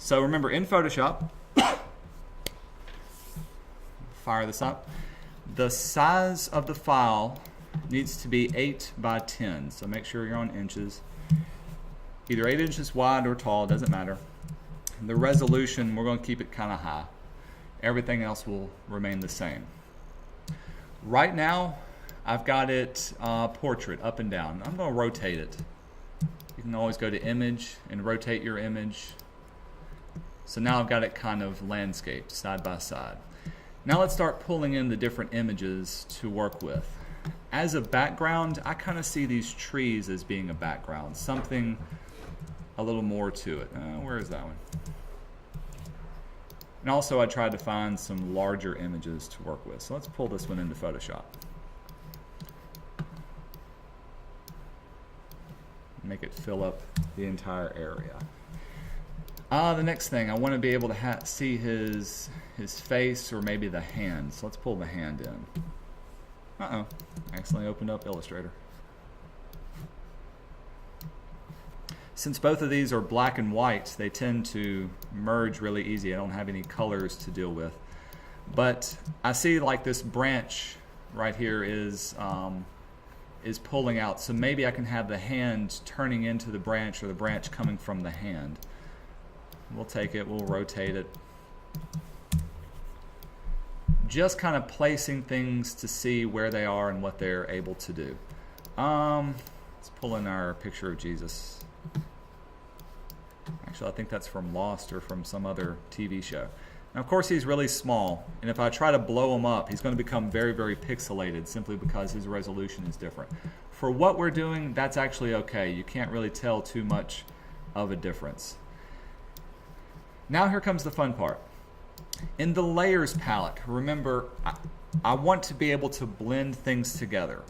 So remember, in Photoshop, fire this up, the size of the file needs to be 8 by 10. So make sure you're on inches. Either 8 inches wide or tall, doesn't matter. The resolution, we're going to keep it kind of high. Everything else will remain the same. Right now, I've got it portrait, up and down. I'm going to rotate it. You can always go to image and rotate your image. So now I've got it kind of landscaped, side by side. Now let's start pulling in the different images to work with. As a background, I kind of see these trees as being a background, something a little more to it. Where is that one? And also I tried to find some larger images to work with. So let's pull this one into Photoshop. Make it fill up the entire area. The next thing, I want to be able to see his face or maybe the hand. So let's pull the hand in. I accidentally opened up Illustrator. Since both of these are black and white, they tend to merge really easy. I don't have any colors to deal with. But I see like this branch right here is pulling out. So maybe I can have the hand turning into the branch or the branch coming from the hand. We'll take it, we'll rotate it. Just kind of placing things to see where they are and what they're able to do. Let's pull in our picture of Jesus. Actually, I think that's from Lost or from some other TV show. Now, of course, he's really small, and if I try to blow him up, he's going to become very, very pixelated simply because his resolution is different. For what we're doing, that's actually okay. You can't really tell too much of a difference. Now here comes the fun part. In the layers palette, remember, I want to be able to blend things together.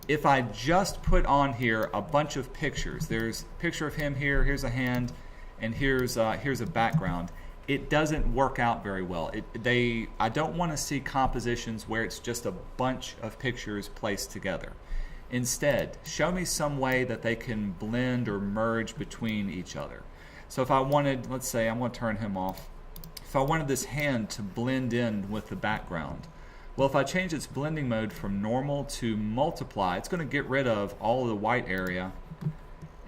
If I just put on here a bunch of pictures, there's a picture of him here, here's a hand, and here's a background, it doesn't work out very well. I don't want to see compositions where it's just a bunch of pictures placed together. Instead, show me some way that they can blend or merge between each other. So if I wanted, let's say, I'm going to turn him off. If I wanted this hand to blend in with the background, well, if I change its blending mode from normal to multiply, it's going to get rid of all of the white area,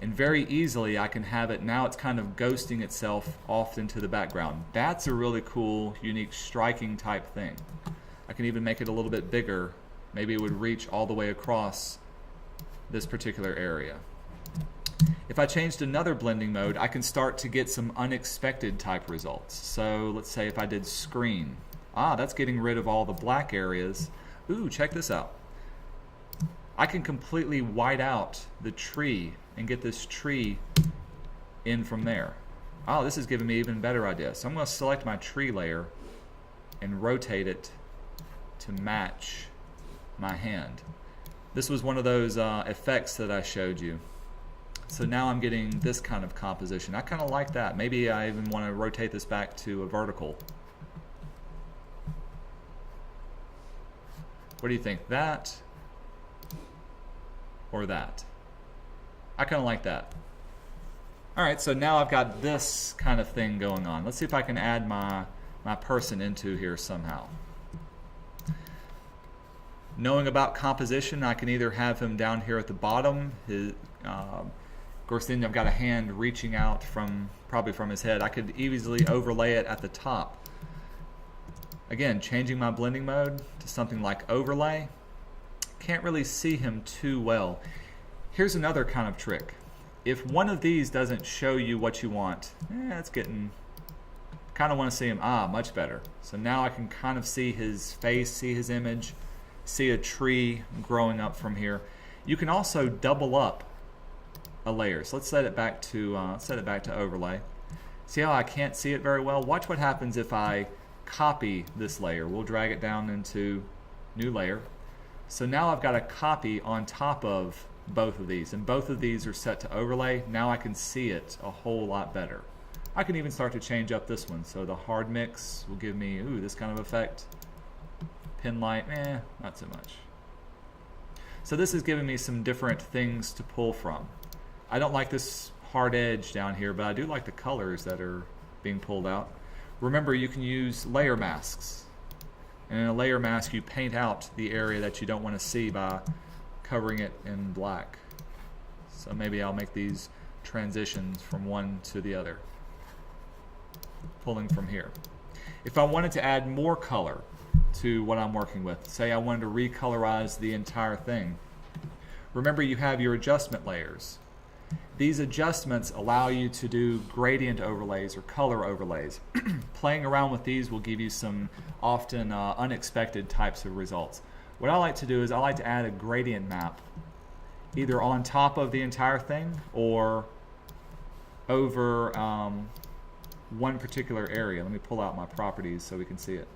and very easily I can have it, now it's kind of ghosting itself off into the background. That's a really cool, unique, striking type thing. I can even make it a little bit bigger. Maybe it would reach all the way across this particular area. If I changed another blending mode, I can start to get some unexpected type results. So let's say if I did screen. That's getting rid of all the black areas. Ooh, check this out. I can completely white out the tree and get this tree in from there. This is giving me even better idea. So I'm going to select my tree layer and rotate it to match my hand. This was one of those effects that I showed you. So now I'm getting this kind of composition. I kind of like that. Maybe I even want to rotate this back to a vertical. What do you think? That or that? I kind of like that. Alright, so now I've got this kind of thing going on. Let's see if I can add my person into here somehow. Knowing about composition, I can either have him down here at the bottom. Of course, then I've got a hand reaching out probably from his head. I could easily overlay it at the top. Again, changing my blending mode to something like overlay. Can't really see him too well. Here's another kind of trick. If one of these doesn't show you what you want, it's getting, kind of want to see him, much better. So now I can kind of see his face, see his image, see a tree growing up from here. You can also double up a layer. So let's set it back to overlay. See how I can't see it very well? Watch what happens if I copy this layer. We'll drag it down into new layer. So now I've got a copy on top of both of these, and both of these are set to overlay. Now I can see it a whole lot better. I can even start to change up this one. So the hard mix will give me this kind of effect. Pin light, not so much. So this is giving me some different things to pull from. I don't like this hard edge down here, but I do like the colors that are being pulled out. Remember, you can use layer masks. And in a layer mask, you paint out the area that you don't want to see by covering it in black. So maybe I'll make these transitions from one to the other, pulling from here. If I wanted to add more color to what I'm working with, say I wanted to recolorize the entire thing, remember you have your adjustment layers. These adjustments allow you to do gradient overlays or color overlays. Playing around with these will give you some often unexpected types of results. What I like to do is I like to add a gradient map either on top of the entire thing or over one particular area. Let me pull out my properties so we can see it.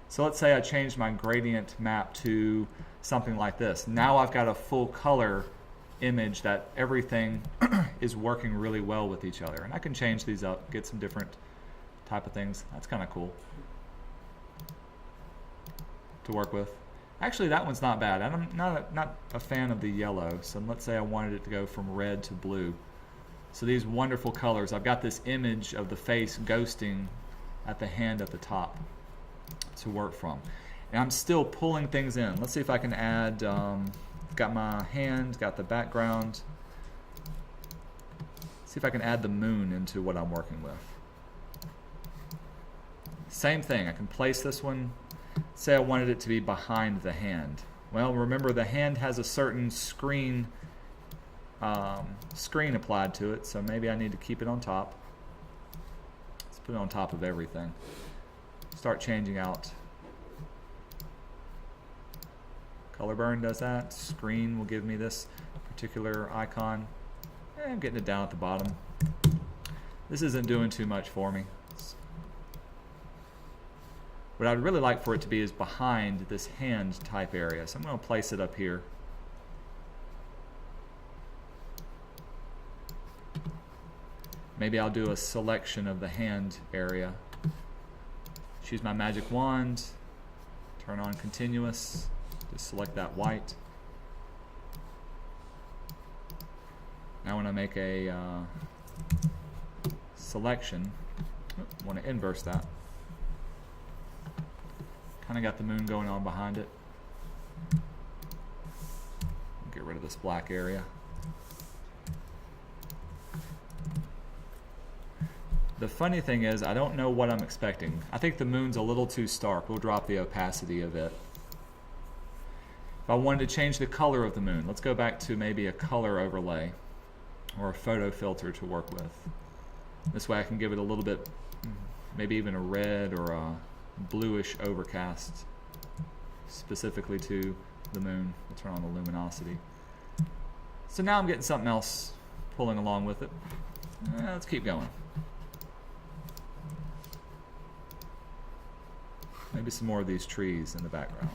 So let's say I changed my gradient map to something like this. Now I've got a full color image that everything is working really well with each other. And I can change these up, get some different type of things. That's kind of cool to work with. Actually, that one's not bad. I'm not a fan of the yellow. So let's say I wanted it to go from red to blue. So these wonderful colors. I've got this image of the face ghosting at the hand at the top to work from. And I'm still pulling things in. Let's see if I can add, got my hand, got the background. See if I can add the moon into what I'm working with. Same thing, I can place this one. Say I wanted it to be behind the hand. Well, remember the hand has a certain screen applied to it, so maybe I need to keep it on top. Let's put it on top of everything. Start changing out. Color burn does that. Screen will give me this particular icon. I'm getting it down at the bottom. This isn't doing too much for me. What I'd really like for it to be is behind this hand type area. So I'm going to place it up here. Maybe I'll do a selection of the hand area. Choose my magic wand, turn on continuous, just select that white. Now when I make a selection, I want to inverse that. Kind of got the moon going on behind it. Get rid of this black area. The funny thing is, I don't know what I'm expecting. I think the moon's a little too stark. We'll drop the opacity of it. If I wanted to change the color of the moon, let's go back to maybe a color overlay or a photo filter to work with. This way I can give it a little bit, maybe even a red or a bluish overcast specifically to the moon. We'll turn on the luminosity. So now I'm getting something else pulling along with it. Let's keep going. Maybe some more of these trees in the background.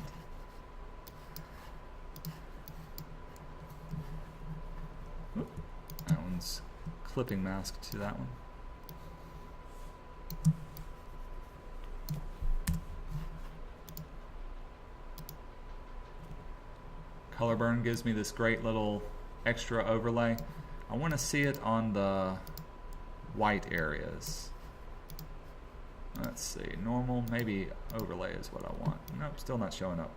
Oop, that one's clipping mask to that one. Color burn gives me this great little extra overlay. I want to see it on the white areas. Let's see, normal, maybe overlay is what I want. Nope, still not showing up.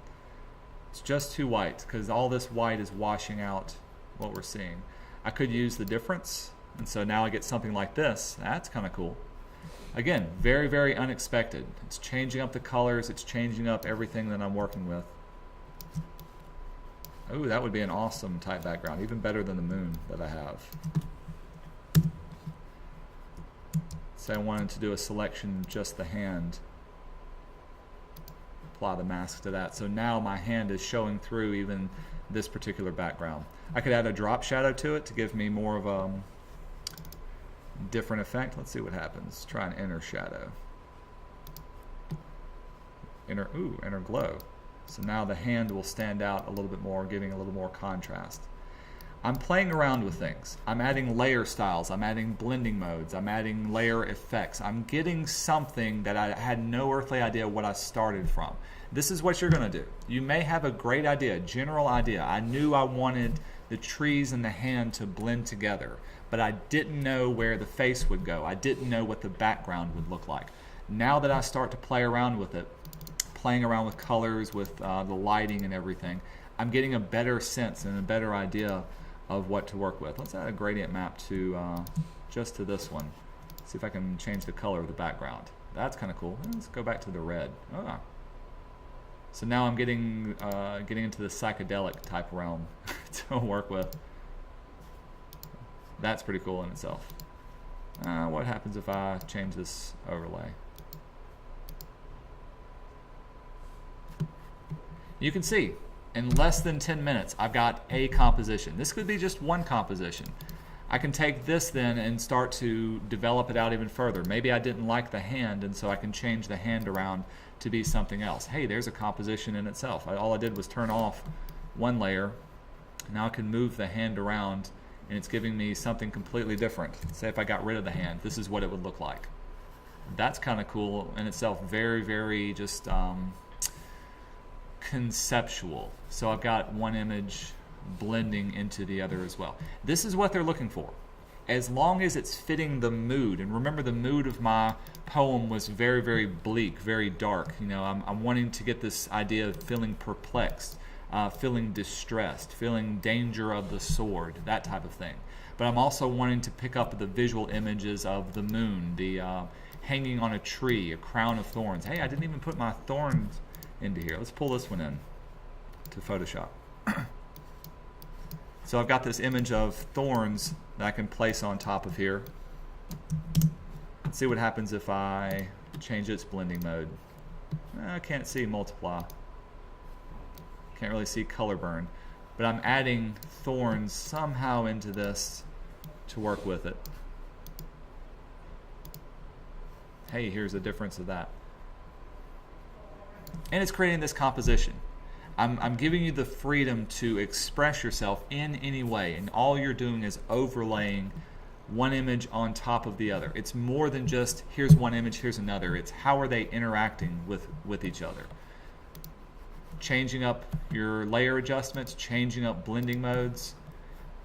It's just too white because all this white is washing out what we're seeing. I could use the difference, and so now I get something like this. That's kind of cool. Again, very, very unexpected. It's changing up the colors, it's changing up everything that I'm working with. Oh, that would be an awesome type background, even better than the moon that I have. Say I wanted to do a selection of just the hand. Apply the mask to that. So now my hand is showing through even this particular background. I could add a drop shadow to it to give me more of a different effect. Let's see what happens. Try an inner shadow. Inner glow. So now the hand will stand out a little bit more, giving a little more contrast. I'm playing around with things. I'm adding layer styles. I'm adding blending modes. I'm adding layer effects. I'm getting something that I had no earthly idea what I started from. This is what you're going to do. You may have a great idea, general idea. I knew I wanted the trees and the hand to blend together, but I didn't know where the face would go. I didn't know what the background would look like. Now that I start to play around with it, playing around with colors, with the lighting and everything, I'm getting a better sense and a better idea of what to work with. Let's add a gradient map to just to this one. See if I can change the color of the background. That's kind of cool. Let's go back to the red. Oh. So now I'm getting into the psychedelic type realm to work with. That's pretty cool in itself. What happens if I change this overlay? You can see in less than 10 minutes I've got a composition. This could be just one composition. I can take this then and start to develop it out even further. Maybe I didn't like the hand, and so I can change the hand around to be something else. Hey, there's a composition in itself. All I did was turn off one layer. Now I can move the hand around, and it's giving me something completely different. Say if I got rid of the hand, this is what it would look like. That's kind of cool in itself. Very, very just conceptual. So I've got one image blending into the other as well. This is what they're looking for. As long as it's fitting the mood, and remember the mood of my poem was very, very bleak, very dark. You know, I'm wanting to get this idea of feeling perplexed, feeling distressed, feeling danger of the sword, that type of thing. But I'm also wanting to pick up the visual images of the moon, the hanging on a tree, a crown of thorns. Hey, I didn't even put my thorns into here. Let's pull this one in to Photoshop. So I've got this image of thorns that I can place on top of here. Let's see what happens if I change its blending mode. I can't see multiply. Can't really see color burn. But I'm adding thorns somehow into this to work with it. Hey, here's a difference of that. And it's creating this composition. I'm giving you the freedom to express yourself in any way, and all you're doing is overlaying one image on top of the other. It's more than just here's one image, here's another. It's how are they interacting with each other. Changing up your layer adjustments, changing up blending modes,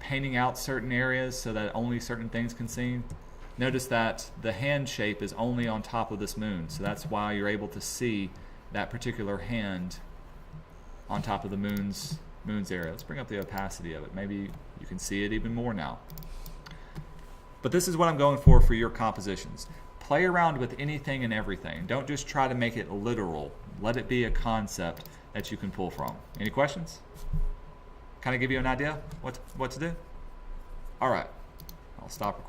painting out certain areas so that only certain things can see. Notice that the hand shape is only on top of this moon, so that's why you're able to see that particular hand on top of the moon's area. Let's bring up the opacity of it. Maybe you can see it even more now. But this is what I'm going for your compositions. Play around with anything and everything. Don't just try to make it literal. Let it be a concept that you can pull from. Any questions? Kind of give you an idea what to do? All right, I'll stop recording.